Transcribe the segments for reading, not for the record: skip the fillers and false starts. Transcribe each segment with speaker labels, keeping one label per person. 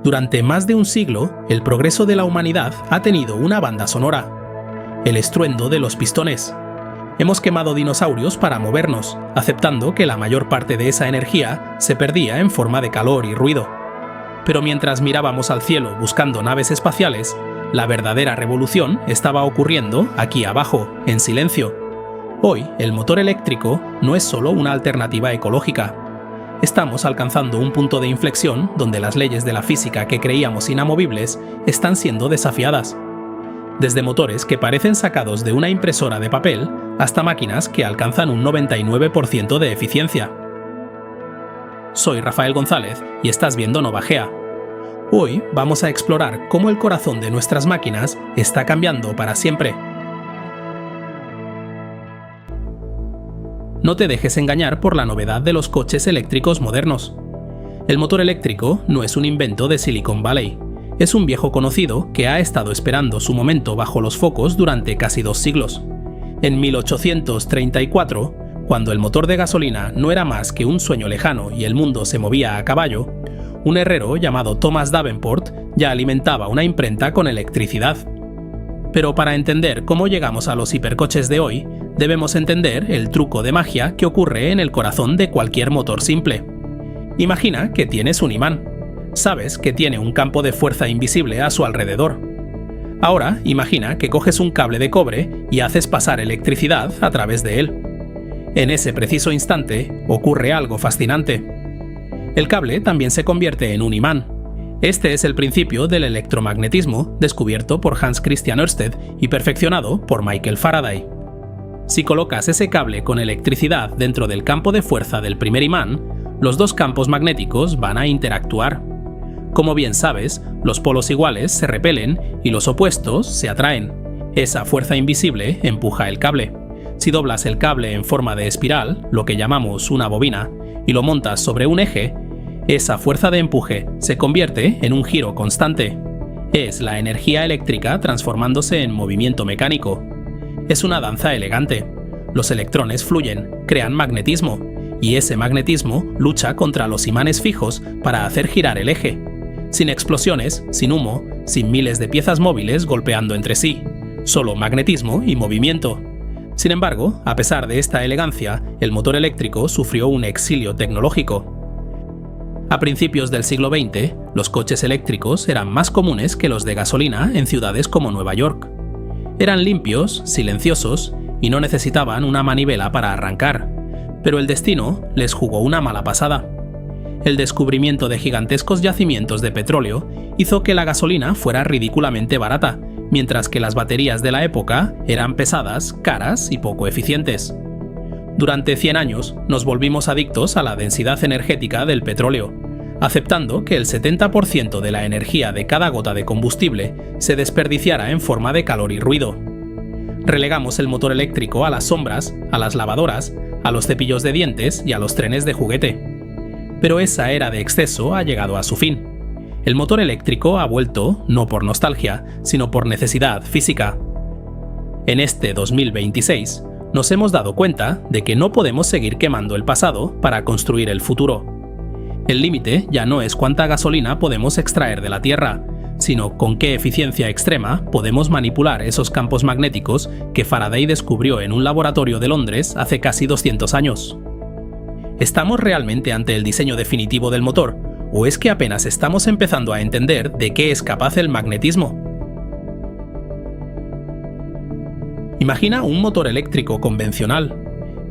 Speaker 1: Durante más de un siglo, el progreso de la humanidad ha tenido una banda sonora: el estruendo de los pistones. Hemos quemado dinosaurios para movernos, aceptando que la mayor parte de esa energía se perdía en forma de calor y ruido. Pero mientras mirábamos al cielo buscando naves espaciales, la verdadera revolución estaba ocurriendo aquí abajo, en silencio. Hoy, el motor eléctrico no es solo una alternativa ecológica. Estamos alcanzando un punto de inflexión donde las leyes de la física que creíamos inamovibles están siendo desafiadas. Desde motores que parecen sacados de una impresora de papel hasta máquinas que alcanzan un 99% de eficiencia. Soy Rafael González y estás viendo Novagea. Hoy vamos a explorar cómo el corazón de nuestras máquinas está cambiando para siempre. No te dejes engañar por la novedad de los coches eléctricos modernos. El motor eléctrico no es un invento de Silicon Valley. Es un viejo conocido que ha estado esperando su momento bajo los focos durante casi 2 siglos. En 1834, cuando el motor de gasolina no era más que un sueño lejano y el mundo se movía a caballo, un herrero llamado Thomas Davenport ya alimentaba una imprenta con electricidad. Pero para entender cómo llegamos a los hipercoches de hoy, debemos entender el truco de magia que ocurre en el corazón de cualquier motor simple. Imagina que tienes un imán. Sabes que tiene un campo de fuerza invisible a su alrededor. Ahora imagina que coges un cable de cobre y haces pasar electricidad a través de él. En ese preciso instante ocurre algo fascinante. El cable también se convierte en un imán. Este es el principio del electromagnetismo descubierto por Hans Christian Ørsted y perfeccionado por Michael Faraday. Si colocas ese cable con electricidad dentro del campo de fuerza del primer imán, los dos campos magnéticos van a interactuar. Como bien sabes, los polos iguales se repelen y los opuestos se atraen. Esa fuerza invisible empuja el cable. Si doblas el cable en forma de espiral, lo que llamamos una bobina, y lo montas sobre un eje, esa fuerza de empuje se convierte en un giro constante. Es la energía eléctrica transformándose en movimiento mecánico. Es una danza elegante. Los electrones fluyen, crean magnetismo, y ese magnetismo lucha contra los imanes fijos para hacer girar el eje. Sin explosiones, sin humo, sin miles de piezas móviles golpeando entre sí. Solo magnetismo y movimiento. Sin embargo, a pesar de esta elegancia, el motor eléctrico sufrió un exilio tecnológico. A principios del siglo XX, los coches eléctricos eran más comunes que los de gasolina en ciudades como Nueva York. Eran limpios, silenciosos y no necesitaban una manivela para arrancar, pero el destino les jugó una mala pasada. El descubrimiento de gigantescos yacimientos de petróleo hizo que la gasolina fuera ridículamente barata, mientras que las baterías de la época eran pesadas, caras y poco eficientes. Durante 100 años nos volvimos adictos a la densidad energética del petróleo, aceptando que el 70% de la energía de cada gota de combustible se desperdiciara en forma de calor y ruido. Relegamos el motor eléctrico a las sombras, a las lavadoras, a los cepillos de dientes y a los trenes de juguete. Pero esa era de exceso ha llegado a su fin. El motor eléctrico ha vuelto, no por nostalgia, sino por necesidad física. En este 2026, nos hemos dado cuenta de que no podemos seguir quemando el pasado para construir el futuro. El límite ya no es cuánta gasolina podemos extraer de la Tierra, sino con qué eficiencia extrema podemos manipular esos campos magnéticos que Faraday descubrió en un laboratorio de Londres hace casi 200 años. ¿Estamos realmente ante el diseño definitivo del motor? ¿O es que apenas estamos empezando a entender de qué es capaz el magnetismo? Imagina un motor eléctrico convencional.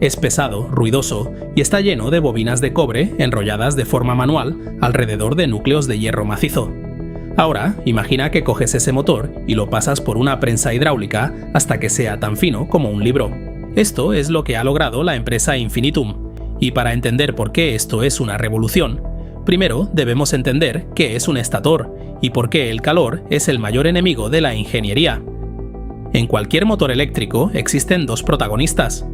Speaker 1: Es pesado, ruidoso y está lleno de bobinas de cobre enrolladas de forma manual alrededor de núcleos de hierro macizo. Ahora, imagina que coges ese motor y lo pasas por una prensa hidráulica hasta que sea tan fino como un libro. Esto es lo que ha logrado la empresa Infinitum. Y para entender por qué esto es una revolución, primero debemos entender qué es un estator y por qué el calor es el mayor enemigo de la ingeniería. En cualquier motor eléctrico existen dos protagonistas: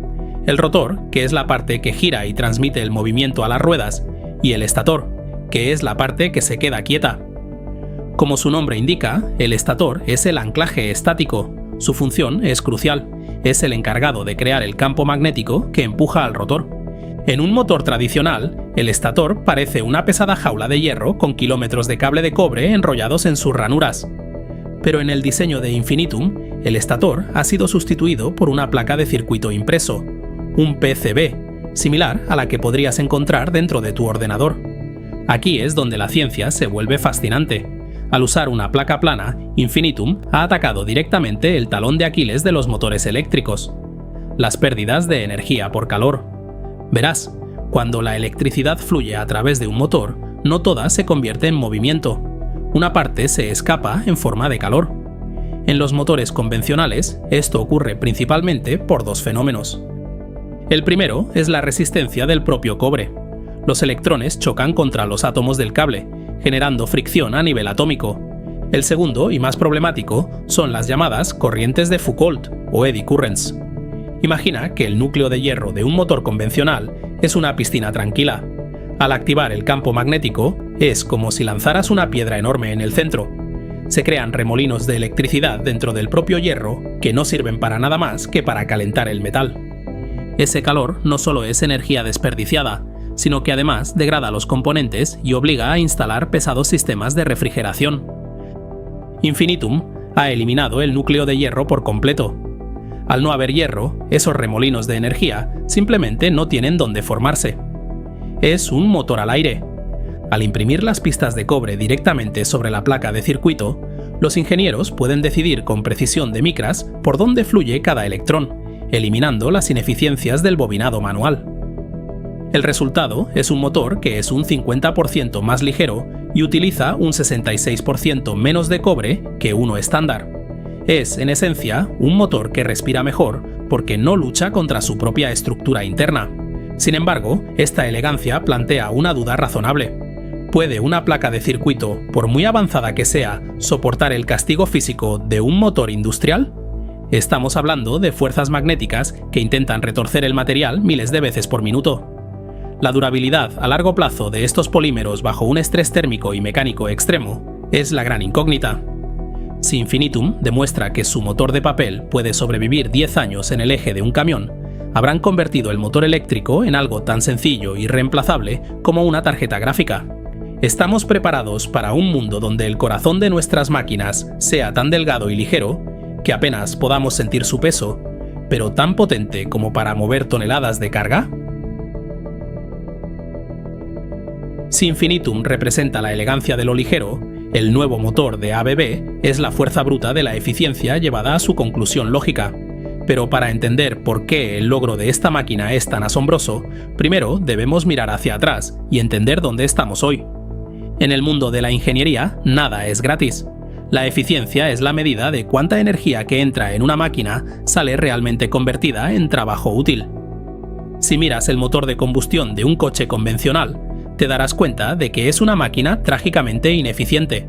Speaker 1: el rotor, que es la parte que gira y transmite el movimiento a las ruedas, y el estator, que es la parte que se queda quieta. Como su nombre indica, el estator es el anclaje estático. Su función es crucial, es el encargado de crear el campo magnético que empuja al rotor. En un motor tradicional, el estator parece una pesada jaula de hierro con kilómetros de cable de cobre enrollados en sus ranuras. Pero en el diseño de Infinitum, el estator ha sido sustituido por una placa de circuito impreso, un PCB, similar a la que podrías encontrar dentro de tu ordenador. Aquí es donde la ciencia se vuelve fascinante. Al usar una placa plana, Infinitum ha atacado directamente el talón de Aquiles de los motores eléctricos: las pérdidas de energía por calor. Verás, cuando la electricidad fluye a través de un motor, no toda se convierte en movimiento. Una parte se escapa en forma de calor. En los motores convencionales, esto ocurre principalmente por dos fenómenos. El primero es la resistencia del propio cobre. Los electrones chocan contra los átomos del cable, generando fricción a nivel atómico. El segundo, y más problemático, son las llamadas corrientes de Foucault o eddy currents. Imagina que el núcleo de hierro de un motor convencional es una piscina tranquila. Al activar el campo magnético, es como si lanzaras una piedra enorme en el centro. Se crean remolinos de electricidad dentro del propio hierro que no sirven para nada más que para calentar el metal. Ese calor no solo es energía desperdiciada, sino que además degrada los componentes y obliga a instalar pesados sistemas de refrigeración. Infinitum ha eliminado el núcleo de hierro por completo. Al no haber hierro, esos remolinos de energía simplemente no tienen dónde formarse. Es un motor al aire. Al imprimir las pistas de cobre directamente sobre la placa de circuito, los ingenieros pueden decidir con precisión de micras por dónde fluye cada electrón, eliminando las ineficiencias del bobinado manual. El resultado es un motor que es un 50% más ligero y utiliza un 66% menos de cobre que uno estándar. Es, en esencia, un motor que respira mejor porque no lucha contra su propia estructura interna. Sin embargo, esta elegancia plantea una duda razonable. ¿Puede una placa de circuito, por muy avanzada que sea, soportar el castigo físico de un motor industrial? Estamos hablando de fuerzas magnéticas que intentan retorcer el material miles de veces por minuto. La durabilidad a largo plazo de estos polímeros bajo un estrés térmico y mecánico extremo es la gran incógnita. Si Infinitum demuestra que su motor de papel puede sobrevivir 10 años en el eje de un camión, habrán convertido el motor eléctrico en algo tan sencillo y reemplazable como una tarjeta gráfica. ¿Estamos preparados para un mundo donde el corazón de nuestras máquinas sea tan delgado y ligero que apenas podamos sentir su peso, pero tan potente como para mover toneladas de carga? Si Infinitum representa la elegancia de lo ligero, el nuevo motor de ABB es la fuerza bruta de la eficiencia llevada a su conclusión lógica. Pero para entender por qué el logro de esta máquina es tan asombroso, primero debemos mirar hacia atrás y entender dónde estamos hoy. En el mundo de la ingeniería, nada es gratis. La eficiencia es la medida de cuánta energía que entra en una máquina sale realmente convertida en trabajo útil. Si miras el motor de combustión de un coche convencional, te darás cuenta de que es una máquina trágicamente ineficiente.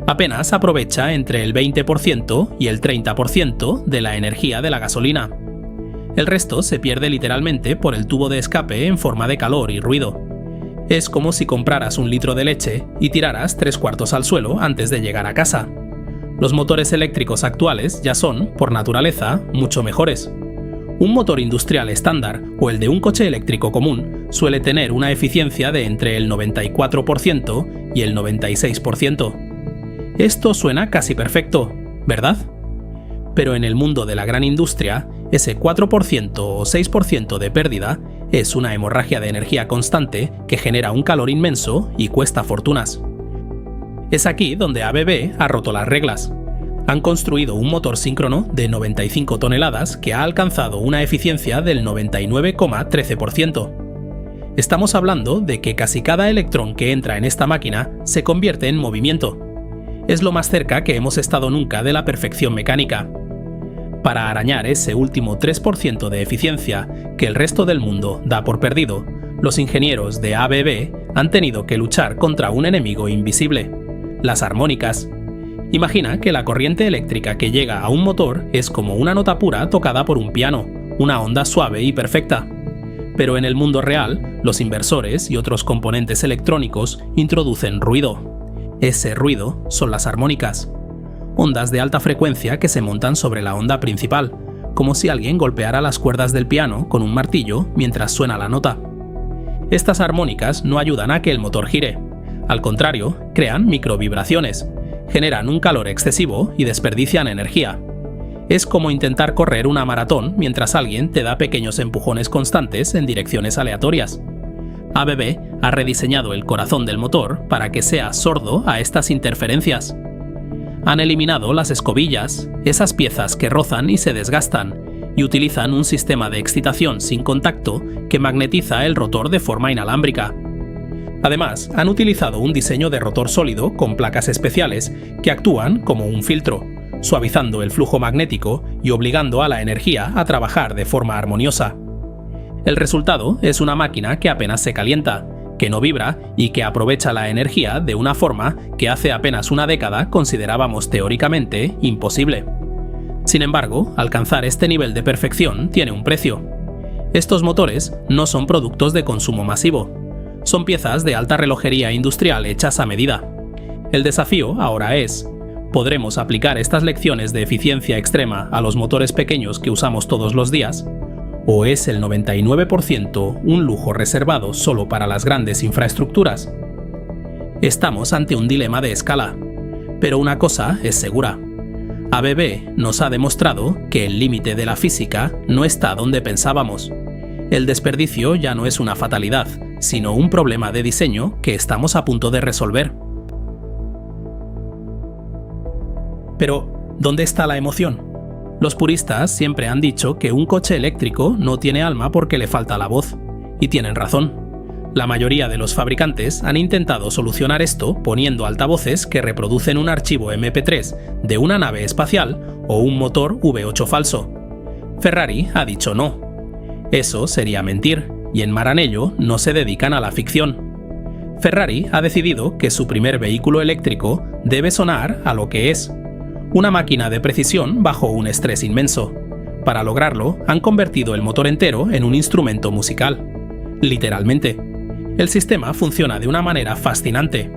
Speaker 1: Apenas aprovecha entre el 20% y el 30% de la energía de la gasolina. El resto se pierde literalmente por el tubo de escape en forma de calor y ruido. Es como si compraras un litro de leche y tiraras 3/4 al suelo antes de llegar a casa. Los motores eléctricos actuales ya son, por naturaleza, mucho mejores. Un motor industrial estándar o el de un coche eléctrico común suele tener una eficiencia de entre el 94% y el 96%. Esto suena casi perfecto, ¿verdad? Pero en el mundo de la gran industria, ese 4% o 6% de pérdida es una hemorragia de energía constante que genera un calor inmenso y cuesta fortunas. Es aquí donde ABB ha roto las reglas. Han construido un motor síncrono de 95 toneladas que ha alcanzado una eficiencia del 99,13%. Estamos hablando de que casi cada electrón que entra en esta máquina se convierte en movimiento. Es lo más cerca que hemos estado nunca de la perfección mecánica. Para arañar ese último 3% de eficiencia que el resto del mundo da por perdido, los ingenieros de ABB han tenido que luchar contra un enemigo invisible: las armónicas. Imagina que la corriente eléctrica que llega a un motor es como una nota pura tocada por un piano, una onda suave y perfecta. Pero en el mundo real, los inversores y otros componentes electrónicos introducen ruido. Ese ruido son las armónicas. Ondas de alta frecuencia que se montan sobre la onda principal, como si alguien golpeara las cuerdas del piano con un martillo mientras suena la nota. Estas armónicas no ayudan a que el motor gire. Al contrario, crean microvibraciones, generan un calor excesivo y desperdician energía. Es como intentar correr una maratón mientras alguien te da pequeños empujones constantes en direcciones aleatorias. ABB ha rediseñado el corazón del motor para que sea sordo a estas interferencias. Han eliminado las escobillas, esas piezas que rozan y se desgastan, y utilizan un sistema de excitación sin contacto que magnetiza el rotor de forma inalámbrica. Además, han utilizado un diseño de rotor sólido con placas especiales que actúan como un filtro, suavizando el flujo magnético y obligando a la energía a trabajar de forma armoniosa. El resultado es una máquina que apenas se calienta, que no vibra y que aprovecha la energía de una forma que hace apenas una década considerábamos teóricamente imposible. Sin embargo, alcanzar este nivel de perfección tiene un precio. Estos motores no son productos de consumo masivo, son piezas de alta relojería industrial hechas a medida. El desafío ahora es: ¿podremos aplicar estas lecciones de eficiencia extrema a los motores pequeños que usamos todos los días? ¿O es el 99% un lujo reservado solo para las grandes infraestructuras? Estamos ante un dilema de escala, pero una cosa es segura. ABB nos ha demostrado que el límite de la física no está donde pensábamos. El desperdicio ya no es una fatalidad, sino un problema de diseño que estamos a punto de resolver. Pero, ¿dónde está la emoción? Los puristas siempre han dicho que un coche eléctrico no tiene alma porque le falta la voz, y tienen razón. La mayoría de los fabricantes han intentado solucionar esto poniendo altavoces que reproducen un archivo MP3 de una nave espacial o un motor V8 falso. Ferrari ha dicho no. Eso sería mentir, y en Maranello no se dedican a la ficción. Ferrari ha decidido que su primer vehículo eléctrico debe sonar a lo que es: una máquina de precisión bajo un estrés inmenso. Para lograrlo, han convertido el motor entero en un instrumento musical. Literalmente. El sistema funciona de una manera fascinante.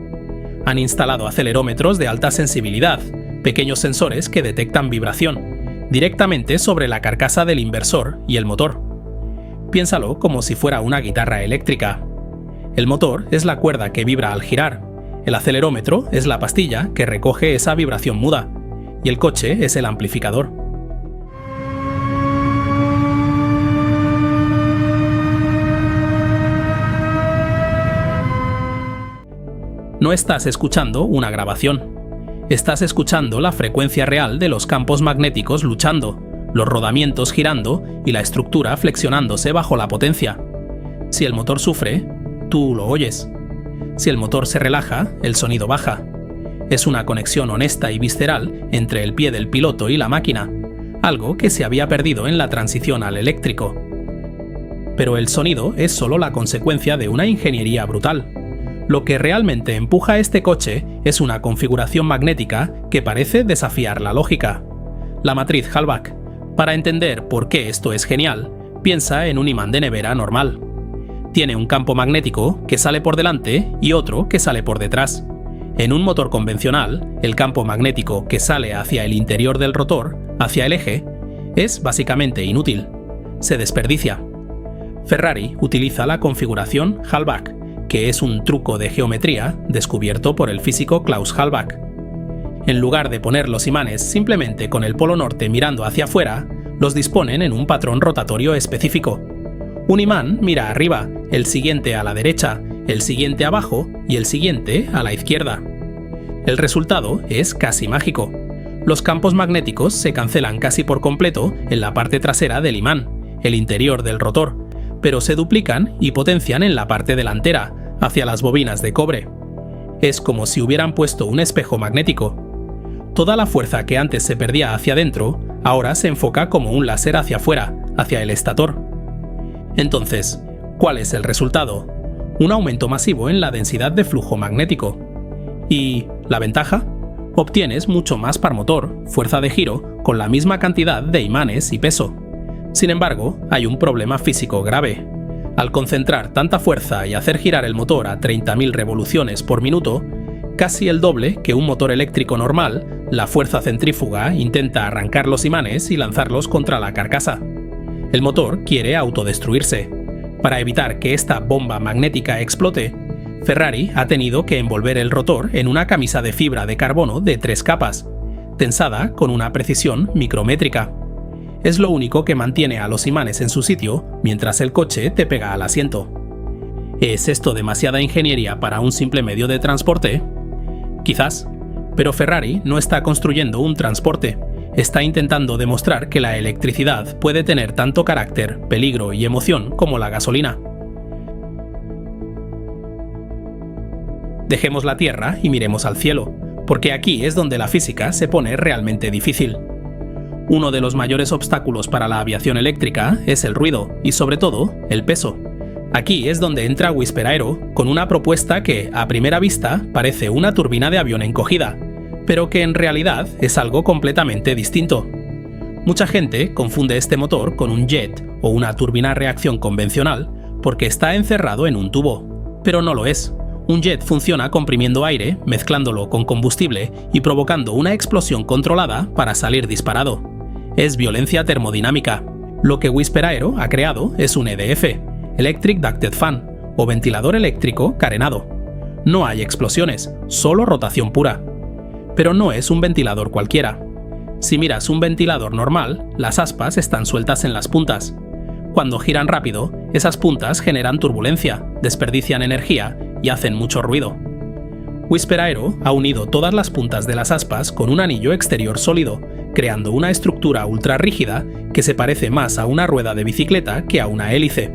Speaker 1: Han instalado acelerómetros de alta sensibilidad, pequeños sensores que detectan vibración, directamente sobre la carcasa del inversor y el motor. Piénsalo como si fuera una guitarra eléctrica. El motor es la cuerda que vibra al girar, el acelerómetro es la pastilla que recoge esa vibración muda, y el coche es el amplificador. No estás escuchando una grabación. Estás escuchando la frecuencia real de los campos magnéticos luchando, los rodamientos girando y la estructura flexionándose bajo la potencia. Si el motor sufre, tú lo oyes. Si el motor se relaja, el sonido baja. Es una conexión honesta y visceral entre el pie del piloto y la máquina, algo que se había perdido en la transición al eléctrico. Pero el sonido es solo la consecuencia de una ingeniería brutal. Lo que realmente empuja este coche es una configuración magnética que parece desafiar la lógica: la matriz Halbach. Para entender por qué esto es genial, piensa en un imán de nevera normal. Tiene un campo magnético que sale por delante y otro que sale por detrás. En un motor convencional, el campo magnético que sale hacia el interior del rotor, hacia el eje, es básicamente inútil. Se desperdicia. Ferrari utiliza la configuración Halbach, que es un truco de geometría descubierto por el físico Klaus Halbach. En lugar de poner los imanes simplemente con el polo norte mirando hacia afuera, los disponen en un patrón rotatorio específico. Un imán mira arriba, el siguiente a la derecha, el siguiente abajo y el siguiente a la izquierda. El resultado es casi mágico. Los campos magnéticos se cancelan casi por completo en la parte trasera del imán, el interior del rotor, pero se duplican y potencian en la parte delantera, hacia las bobinas de cobre. Es como si hubieran puesto un espejo magnético. Toda la fuerza que antes se perdía hacia adentro, ahora se enfoca como un láser hacia afuera, hacia el estator. Entonces, ¿cuál es el resultado? Un aumento masivo en la densidad de flujo magnético. ¿Y la ventaja? Obtienes mucho más par motor, fuerza de giro, con la misma cantidad de imanes y peso. Sin embargo, hay un problema físico grave. Al concentrar tanta fuerza y hacer girar el motor a 30.000 revoluciones por minuto, casi el doble que un motor eléctrico normal, la fuerza centrífuga intenta arrancar los imanes y lanzarlos contra la carcasa. El motor quiere autodestruirse. Para evitar que esta bomba magnética explote, Ferrari ha tenido que envolver el rotor en una camisa de fibra de carbono de 3 capas, tensada con una precisión micrométrica. Es lo único que mantiene a los imanes en su sitio mientras el coche te pega al asiento. ¿Es esto demasiada ingeniería para un simple medio de transporte? Quizás, pero Ferrari no está construyendo un transporte, está intentando demostrar que la electricidad puede tener tanto carácter, peligro y emoción como la gasolina. Dejemos la Tierra y miremos al cielo, porque aquí es donde la física se pone realmente difícil. Uno de los mayores obstáculos para la aviación eléctrica es el ruido y, sobre todo, el peso. Aquí es donde entra Whisper Aero con una propuesta que, a primera vista, parece una turbina de avión encogida, pero que en realidad es algo completamente distinto. Mucha gente confunde este motor con un jet o una turbina a reacción convencional porque está encerrado en un tubo, pero no lo es. Un jet funciona comprimiendo aire, mezclándolo con combustible y provocando una explosión controlada para salir disparado. Es violencia termodinámica. Lo que Whisper Aero ha creado es un EDF, Electric Ducted Fan, o ventilador eléctrico carenado. No hay explosiones, solo rotación pura. Pero no es un ventilador cualquiera. Si miras un ventilador normal, las aspas están sueltas en las puntas. Cuando giran rápido, esas puntas generan turbulencia, desperdician energía y hacen mucho ruido. Whisper Aero ha unido todas las puntas de las aspas con un anillo exterior sólido, creando una estructura ultra rígida que se parece más a una rueda de bicicleta que a una hélice.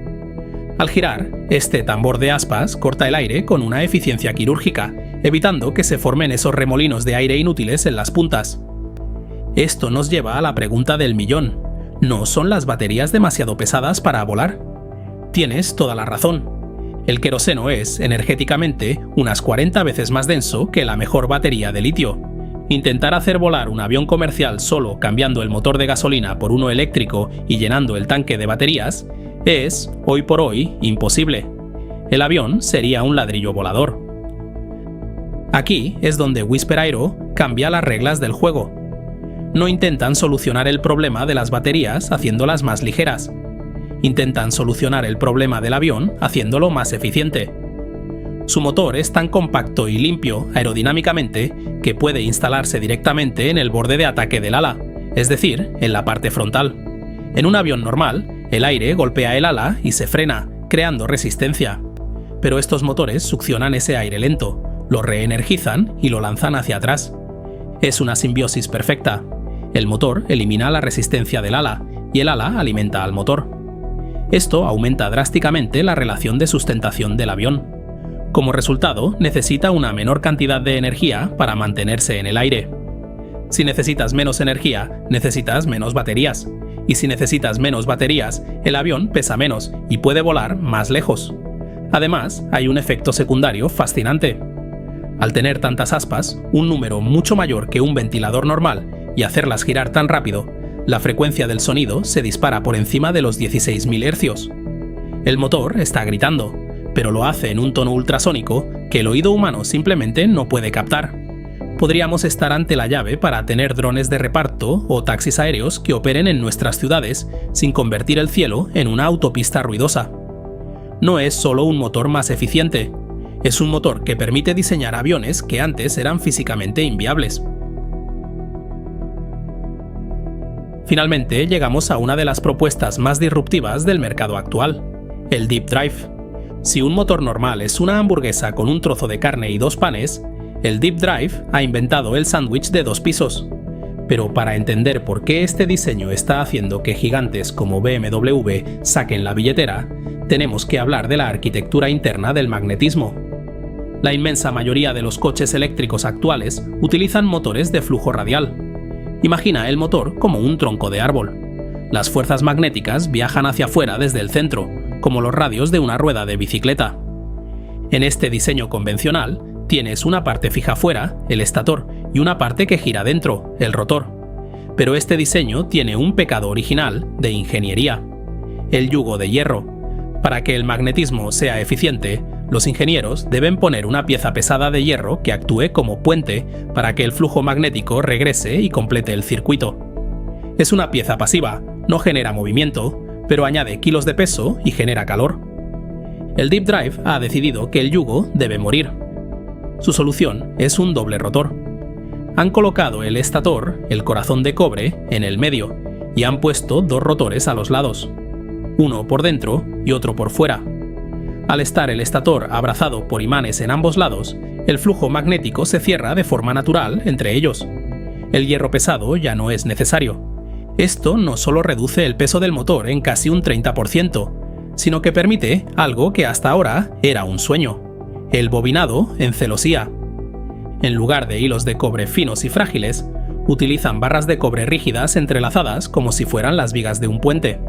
Speaker 1: Al girar, este tambor de aspas corta el aire con una eficiencia quirúrgica, evitando que se formen esos remolinos de aire inútiles en las puntas. Esto nos lleva a la pregunta del millón. ¿No son las baterías demasiado pesadas para volar? Tienes toda la razón. El queroseno es, energéticamente, unas 40 veces más denso que la mejor batería de litio. Intentar hacer volar un avión comercial solo cambiando el motor de gasolina por uno eléctrico y llenando el tanque de baterías es, hoy por hoy, imposible. El avión sería un ladrillo volador. Aquí es donde Whisper Aero cambia las reglas del juego. No intentan solucionar el problema de las baterías haciéndolas más ligeras. Intentan solucionar el problema del avión haciéndolo más eficiente. Su motor es tan compacto y limpio aerodinámicamente que puede instalarse directamente en el borde de ataque del ala, es decir, en la parte frontal. En un avión normal, el aire golpea el ala y se frena, creando resistencia. Pero estos motores succionan ese aire lento, lo reenergizan y lo lanzan hacia atrás. Es una simbiosis perfecta. El motor elimina la resistencia del ala y el ala alimenta al motor. Esto aumenta drásticamente la relación de sustentación del avión. Como resultado, necesita una menor cantidad de energía para mantenerse en el aire. Si necesitas menos energía, necesitas menos baterías. Y si necesitas menos baterías, el avión pesa menos y puede volar más lejos. Además, hay un efecto secundario fascinante. Al tener tantas aspas, un número mucho mayor que un ventilador normal, y hacerlas girar tan rápido, la frecuencia del sonido se dispara por encima de los 16.000 Hz. El motor está gritando, pero lo hace en un tono ultrasónico que el oído humano simplemente no puede captar. Podríamos estar ante la llave para tener drones de reparto o taxis aéreos que operen en nuestras ciudades sin convertir el cielo en una autopista ruidosa. No es solo un motor más eficiente, es un motor que permite diseñar aviones que antes eran físicamente inviables. Finalmente llegamos a una de las propuestas más disruptivas del mercado actual, el Deep Drive. Si un motor normal es una hamburguesa con un trozo de carne y 2 panes, el Deep Drive ha inventado el sándwich de 2 pisos. Pero para entender por qué este diseño está haciendo que gigantes como BMW saquen la billetera, tenemos que hablar de la arquitectura interna del magnetismo. La inmensa mayoría de los coches eléctricos actuales utilizan motores de flujo radial. Imagina el motor como un tronco de árbol. Las fuerzas magnéticas viajan hacia afuera desde el centro, como los radios de una rueda de bicicleta. En este diseño convencional, tienes una parte fija fuera, el estator, y una parte que gira dentro, el rotor. Pero este diseño tiene un pecado original de ingeniería: el yugo de hierro. Para que el magnetismo sea eficiente, los ingenieros deben poner una pieza pesada de hierro que actúe como puente para que el flujo magnético regrese y complete el circuito. Es una pieza pasiva, no genera movimiento, pero añade kilos de peso y genera calor. El Deep Drive ha decidido que el yugo debe morir. Su solución es un doble rotor. Han colocado el estator, el corazón de cobre, en el medio y han puesto dos rotores a los lados, uno por dentro y otro por fuera. Al estar el estator abrazado por imanes en ambos lados, el flujo magnético se cierra de forma natural entre ellos. El hierro pesado ya no es necesario. Esto no solo reduce el peso del motor en casi un 30%, sino que permite algo que hasta ahora era un sueño: el bobinado en celosía. En lugar de hilos de cobre finos y frágiles, utilizan barras de cobre rígidas entrelazadas como si fueran las vigas de un puente.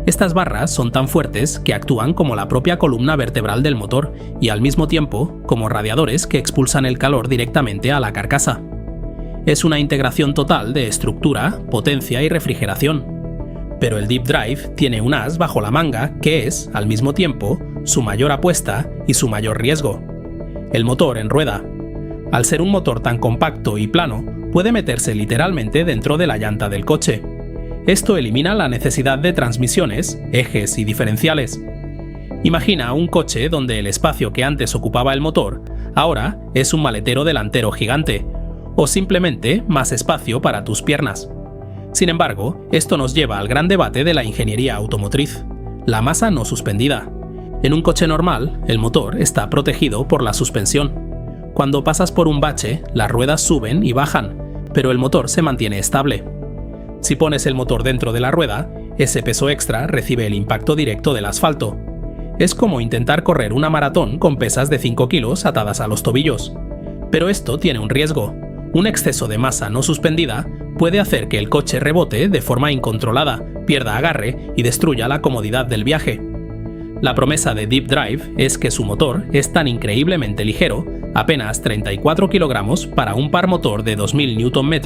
Speaker 1: Estas barras son tan fuertes que actúan como la propia columna vertebral del motor y al mismo tiempo como radiadores que expulsan el calor directamente a la carcasa. Es una integración total de estructura, potencia y refrigeración. Pero el Deep Drive tiene un as bajo la manga que es, al mismo tiempo, su mayor apuesta y su mayor riesgo: el motor en rueda. Al ser un motor tan compacto y plano, puede meterse literalmente dentro de la llanta del coche. Esto elimina la necesidad de transmisiones, ejes y diferenciales. Imagina un coche donde el espacio que antes ocupaba el motor ahora es un maletero delantero gigante, o simplemente más espacio para tus piernas. Sin embargo, esto nos lleva al gran debate de la ingeniería automotriz: la masa no suspendida. En un coche normal, el motor está protegido por la suspensión. Cuando pasas por un bache, las ruedas suben y bajan, pero el motor se mantiene estable. Si pones el motor dentro de la rueda, ese peso extra recibe el impacto directo del asfalto. Es como intentar correr una maratón con pesas de 5 kilos atadas a los tobillos. Pero esto tiene un riesgo. Un exceso de masa no suspendida puede hacer que el coche rebote de forma incontrolada, pierda agarre y destruya la comodidad del viaje. La promesa de Deep Drive es que su motor es tan increíblemente ligero, apenas 34 kilogramos para un par motor de 2000 Nm,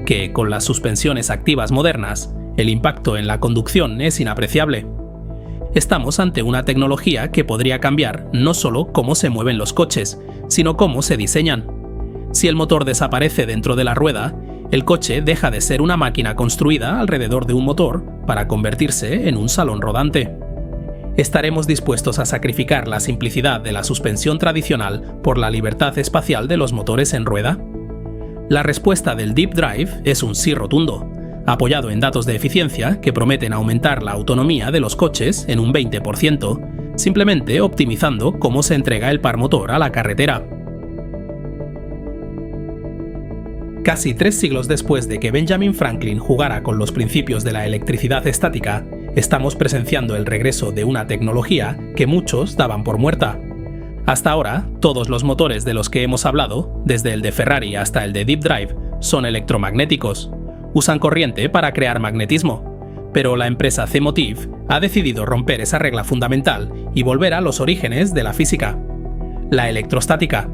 Speaker 1: que, con las suspensiones activas modernas, el impacto en la conducción es inapreciable. Estamos ante una tecnología que podría cambiar no solo cómo se mueven los coches, sino cómo se diseñan. Si el motor desaparece dentro de la rueda, el coche deja de ser una máquina construida alrededor de un motor para convertirse en un salón rodante. ¿Estaremos dispuestos a sacrificar la simplicidad de la suspensión tradicional por la libertad espacial de los motores en rueda? La respuesta del Deep Drive es un sí rotundo, apoyado en datos de eficiencia que prometen aumentar la autonomía de los coches en un 20%, simplemente optimizando cómo se entrega el par motor a la carretera. Casi 3 siglos después de que Benjamin Franklin jugara con los principios de la electricidad estática, estamos presenciando el regreso de una tecnología que muchos daban por muerta. Hasta ahora, todos los motores de los que hemos hablado, desde el de Ferrari hasta el de Deep Drive, son electromagnéticos. Usan corriente para crear magnetismo. Pero la empresa C-Motive ha decidido romper esa regla fundamental y volver a los orígenes de la física: la electrostática.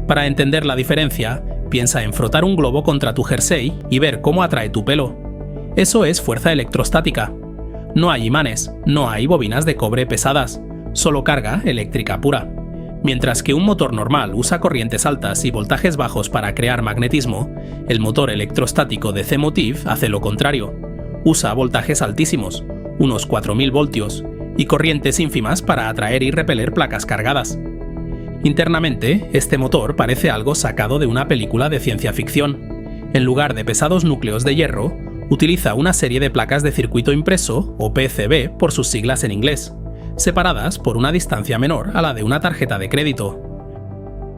Speaker 1: Para entender la diferencia, piensa en frotar un globo contra tu jersey y ver cómo atrae tu pelo. Eso es fuerza electrostática. No hay imanes, no hay bobinas de cobre pesadas, solo carga eléctrica pura. Mientras que un motor normal usa corrientes altas y voltajes bajos para crear magnetismo, el motor electrostático de C-Motive hace lo contrario. Usa voltajes altísimos, unos 4000 voltios, y corrientes ínfimas para atraer y repeler placas cargadas. Internamente, este motor parece algo sacado de una película de ciencia ficción. En lugar de pesados núcleos de hierro, utiliza una serie de placas de circuito impreso, o PCB por sus siglas en inglés, separadas por una distancia menor a la de una tarjeta de crédito.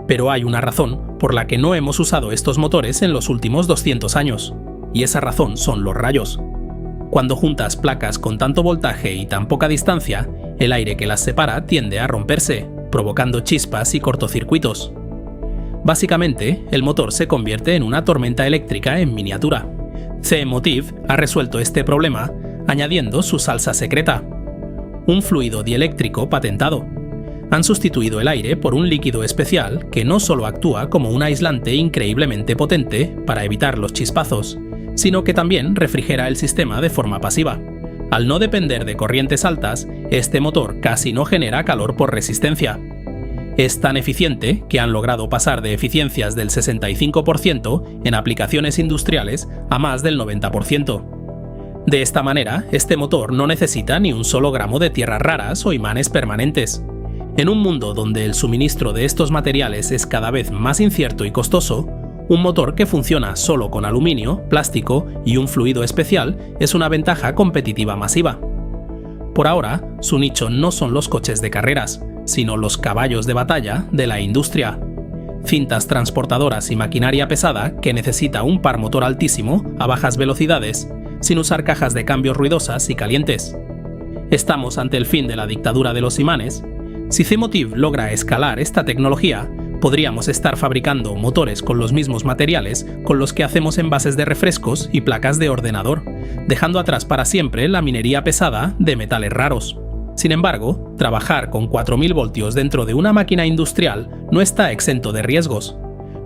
Speaker 1: Pero hay una razón por la que no hemos usado estos motores en los últimos 200 años, y esa razón son los rayos. Cuando juntas placas con tanto voltaje y tan poca distancia, el aire que las separa tiende a romperse, provocando chispas y cortocircuitos. Básicamente, el motor se convierte en una tormenta eléctrica en miniatura. C-Motive ha resuelto este problema añadiendo su salsa secreta: un fluido dieléctrico patentado. Han sustituido el aire por un líquido especial que no solo actúa como un aislante increíblemente potente para evitar los chispazos, sino que también refrigera el sistema de forma pasiva. Al no depender de corrientes altas, este motor casi no genera calor por resistencia. Es tan eficiente que han logrado pasar de eficiencias del 65% en aplicaciones industriales a más del 90%. De esta manera, este motor no necesita ni un solo gramo de tierras raras o imanes permanentes. En un mundo donde el suministro de estos materiales es cada vez más incierto y costoso, un motor que funciona solo con aluminio, plástico y un fluido especial es una ventaja competitiva masiva. Por ahora, su nicho no son los coches de carreras, sino los caballos de batalla de la industria. Cintas transportadoras y maquinaria pesada que necesita un par motor altísimo a bajas velocidades, sin usar cajas de cambios ruidosas y calientes. Estamos ante el fin de la dictadura de los imanes. Si C-Motiv logra escalar esta tecnología, podríamos estar fabricando motores con los mismos materiales con los que hacemos envases de refrescos y placas de ordenador, dejando atrás para siempre la minería pesada de metales raros. Sin embargo, trabajar con 4000 voltios dentro de una máquina industrial no está exento de riesgos.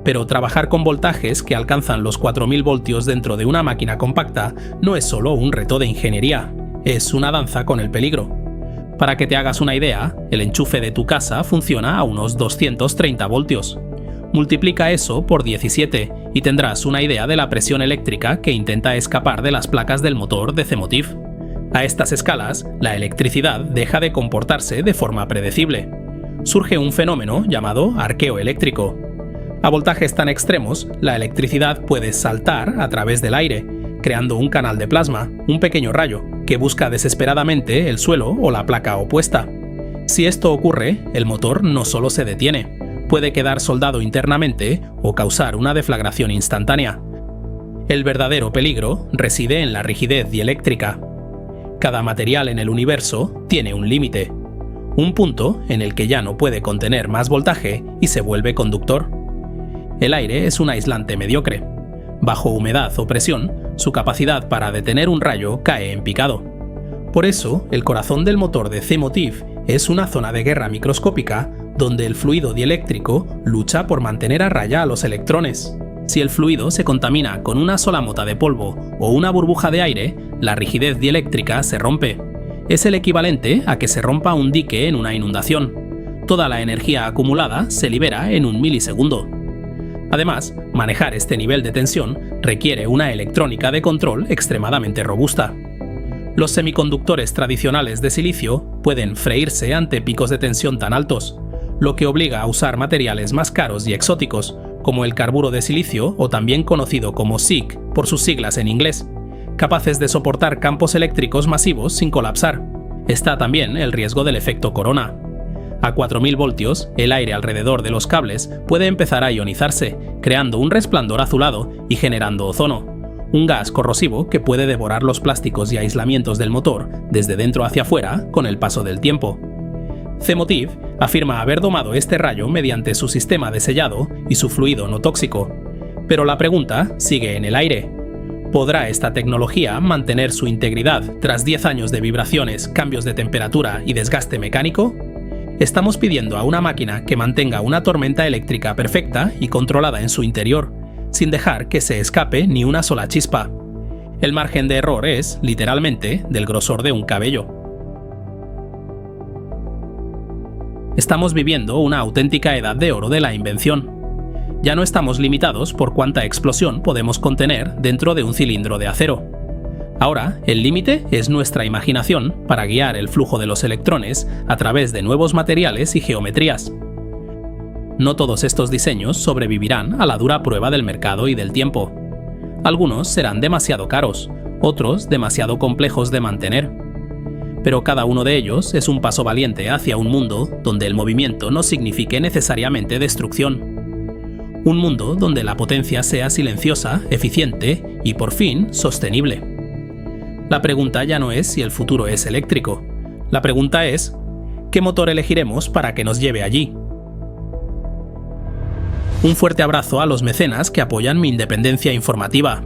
Speaker 1: Pero trabajar con voltajes que alcanzan los 4000 voltios dentro de una máquina compacta no es solo un reto de ingeniería, es una danza con el peligro. Para que te hagas una idea, el enchufe de tu casa funciona a unos 230 voltios. Multiplica eso por 17 y tendrás una idea de la presión eléctrica que intenta escapar de las placas del motor de C-Motiv. A estas escalas, la electricidad deja de comportarse de forma predecible. Surge un fenómeno llamado arqueo eléctrico. A voltajes tan extremos, la electricidad puede saltar a través del aire, creando un canal de plasma, un pequeño rayo, que busca desesperadamente el suelo o la placa opuesta. Si esto ocurre, el motor no solo se detiene, puede quedar soldado internamente o causar una deflagración instantánea. El verdadero peligro reside en la rigidez dieléctrica. Cada material en el universo tiene un límite, un punto en el que ya no puede contener más voltaje y se vuelve conductor. El aire es un aislante mediocre. Bajo humedad o presión, su capacidad para detener un rayo cae en picado. Por eso, el corazón del motor de C-Motiv es una zona de guerra microscópica donde el fluido dieléctrico lucha por mantener a raya a los electrones. Si el fluido se contamina con una sola mota de polvo o una burbuja de aire, la rigidez dieléctrica se rompe. Es el equivalente a que se rompa un dique en una inundación. Toda la energía acumulada se libera en un milisegundo. Además, manejar este nivel de tensión requiere una electrónica de control extremadamente robusta. Los semiconductores tradicionales de silicio pueden freírse ante picos de tensión tan altos, lo que obliga a usar materiales más caros y exóticos, como el carburo de silicio o también conocido como SiC por sus siglas en inglés, capaces de soportar campos eléctricos masivos sin colapsar. Está también el riesgo del efecto corona. A 4000 voltios, el aire alrededor de los cables puede empezar a ionizarse, creando un resplandor azulado y generando ozono, un gas corrosivo que puede devorar los plásticos y aislamientos del motor desde dentro hacia afuera con el paso del tiempo. C-Motiv afirma haber domado este rayo mediante su sistema de sellado y su fluido no tóxico, pero la pregunta sigue en el aire. ¿Podrá esta tecnología mantener su integridad tras 10 años de vibraciones, cambios de temperatura y desgaste mecánico? Estamos pidiendo a una máquina que mantenga una tormenta eléctrica perfecta y controlada en su interior, sin dejar que se escape ni una sola chispa. El margen de error es, literalmente, del grosor de un cabello. Estamos viviendo una auténtica edad de oro de la invención. Ya no estamos limitados por cuánta explosión podemos contener dentro de un cilindro de acero. Ahora, el límite es nuestra imaginación para guiar el flujo de los electrones a través de nuevos materiales y geometrías. No todos estos diseños sobrevivirán a la dura prueba del mercado y del tiempo. Algunos serán demasiado caros, otros demasiado complejos de mantener. Pero cada uno de ellos es un paso valiente hacia un mundo donde el movimiento no signifique necesariamente destrucción. Un mundo donde la potencia sea silenciosa, eficiente y, por fin, sostenible. La pregunta ya no es si el futuro es eléctrico. La pregunta es, ¿qué motor elegiremos para que nos lleve allí? Un fuerte abrazo a los mecenas que apoyan mi independencia informativa.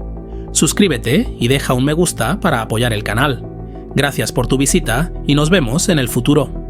Speaker 1: Suscríbete y deja un me gusta para apoyar el canal. Gracias por tu visita y nos vemos en el futuro.